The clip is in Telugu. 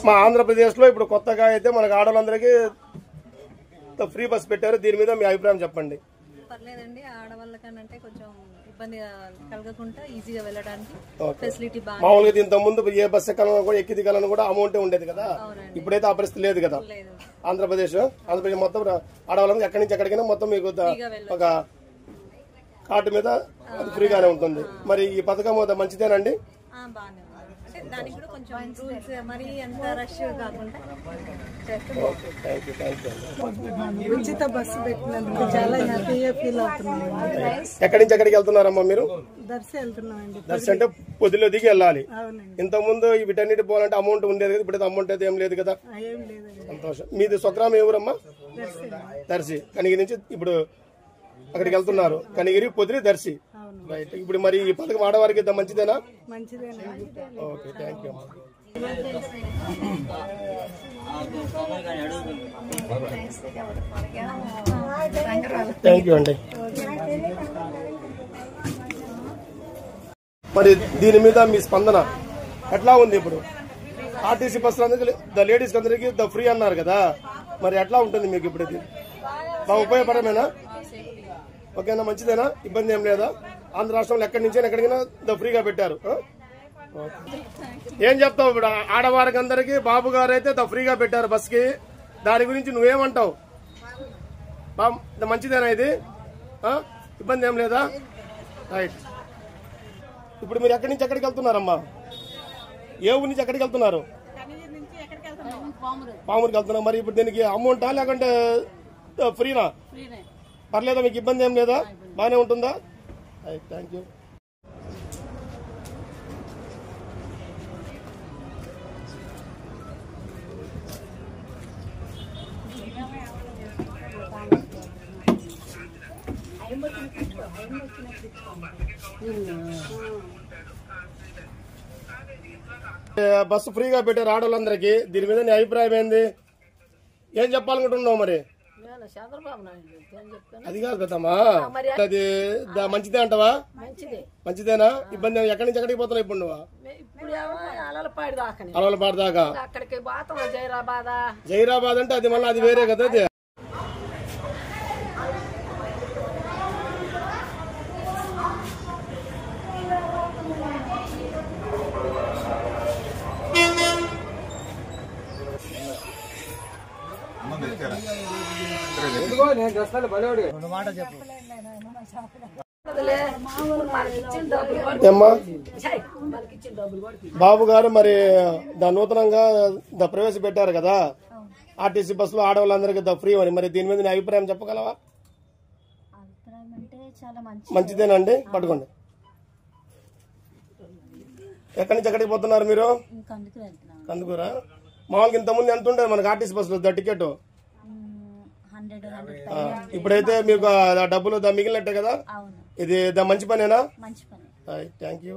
మా ఆంధ్రప్రదేశ్ లో ఇప్పుడు కొత్తగా అయితే మనకు ఆడవాళ్ళందరికీ ఫ్రీ బస్ పెట్టారు. దీని మీద మీ అభిప్రాయం చెప్పండి. పర్లేదండి, ఆడవాళ్ళకనంటే కొంచెం ఇబ్బంది కలగకుండా ఈజీగా వెళ్ళడానికి ఫెసిలిటీ బాగా. మామూలుగా ఇంత ముందు ఏ బస్ ఎక్కాలన్నా కూడా ఎక్కి దిగాలన్నా కూడా అమౌంట్ ఉండేది కదా, ఇప్పుడైతే ఆ పరిస్థితి లేదు కదా. ఆంధ్రప్రదేశ్ మొత్తం ఆడవాళ్ళకి ఎక్కడి నుంచి ఎక్కడికైనా మొత్తం మీకు ఒక కార్డు మీద ఫ్రీగానే ఉంటుంది. మరి ఈ పథకం మంచిదేనండి? బాగానే అంటే దానికి కూడా కొంచెం రూల్స్ మరి అంత రష్ కాకుండా ఉచిత బస్సు పెట్టినందుకు చాలా హ్యాపీగా ఫీల్ అవుతున్నాం. ఎక్కడి నుంచి ఎక్కడికి వెళ్తున్నారమ్మా మీరు? దర్శి వెళ్తున్నామండి. దర్శి అంటే పొద్దులో దిగి వెళ్ళాలి. ఇంతకు ముందు వీటన్నిటి పోవాలంటే అమౌంట్ ఉండేది కదా, ఇప్పుడు అమౌంట్ అయితే ఏం లేదు కదా. సంతోషం. మీది స్వగ్రామం ఎవరమ్మా? దర్శి. కనిగిరి నుంచి ఇప్పుడు అక్కడికి వెళ్తున్నారు. కనిగిరి, పొదిలి, దర్శి. రైట్. ఇప్పుడు మరి ఈ పథకం ఆడవారికి మంచిదేనా? Okay, thank you. Thank you అండి. మరి దీని మీద మీ స్పందన ఎట్లా ఉంది? ఇప్పుడు ఆర్టీసీ బస్సులు అందరికీ లేడీస్ అందరికి ఫ్రీ అన్నారు కదా, మరి ఎట్లా ఉంటుంది మీకు ఇప్పుడు? ఇది బాగా ఉపయోగపడమేనా? ఓకేనా, మంచిదేనా? ఇబ్బంది ఏం లేదా? ఆంధ్ర రాష్ట్రంలో ఎక్కడి నుంచి ఎక్కడికైనా ఫ్రీగా పెట్టారు. ఏం చెప్తావు ఇప్పుడు ఆడవారికి అందరికి? బాబు గారు అయితే ఫ్రీగా పెట్టారు బస్ కి, దాని గురించి నువ్వేమంటావు? మంచిదేనా ఇది? ఇబ్బంది ఏం లేదా? రైట్. ఇప్పుడు మీరు ఎక్కడి నుంచి ఎక్కడికి వెళ్తున్నారమ్మా? ఏ ఊరి నుంచి ఎక్కడికి వెళ్తున్నారు? పామూరుకి వెళ్తున్నారు. మరి ఇప్పుడు దీనికి అమౌంటా లేకుంటే ఫ్రీనా? పర్లేదా? మీకు ఇబ్బంది ఏం లేదా? బాగానే ఉంటుందా? Thank you. బస్సు ఫ్రీగా పెట్టారు ఆడవాళ్ళందరికీ, దీని మీద నీ అభిప్రాయం ఏంది? ఏం చెప్పాలనుకుంటున్నావు మరి? అది కాదు కదమ్మా, అది మంచిదే అంటావా? మంచిదేనా? ఇబ్బంది ఎక్కడి నుంచి ఎక్కడికి పోతున్నావు ఇప్పుడు నువ్వు? అలలపాడు దాకా. జైరాబాద్ అంటే అది మళ్ళీ అది వేరే కదా. అది బాబు గారు మరి నూతనంగా ప్రవేశపెట్టారు కదా ఆర్టీసీ బస్సులో ఆడవాళ్ళందరికీ ఫ్రీ అని, మరి దీని మీద నీ అభిప్రాయం చెప్పగలవా? మంచిదేనండి. పట్టుకోండి. ఎక్కడి నుంచి ఎక్కడికి పోతున్నారు మీరు? కందుకూరా. మామూలుగా ఇంతకుముందు ఎంత ఉంటుంది మనకి ఆర్టీసీ బస్సులో టికెట్? ఇప్పుడైతే మీకు డబ్బులు మిగిలినట్టే కదా. ఇది మంచి పనేనా? Thank you.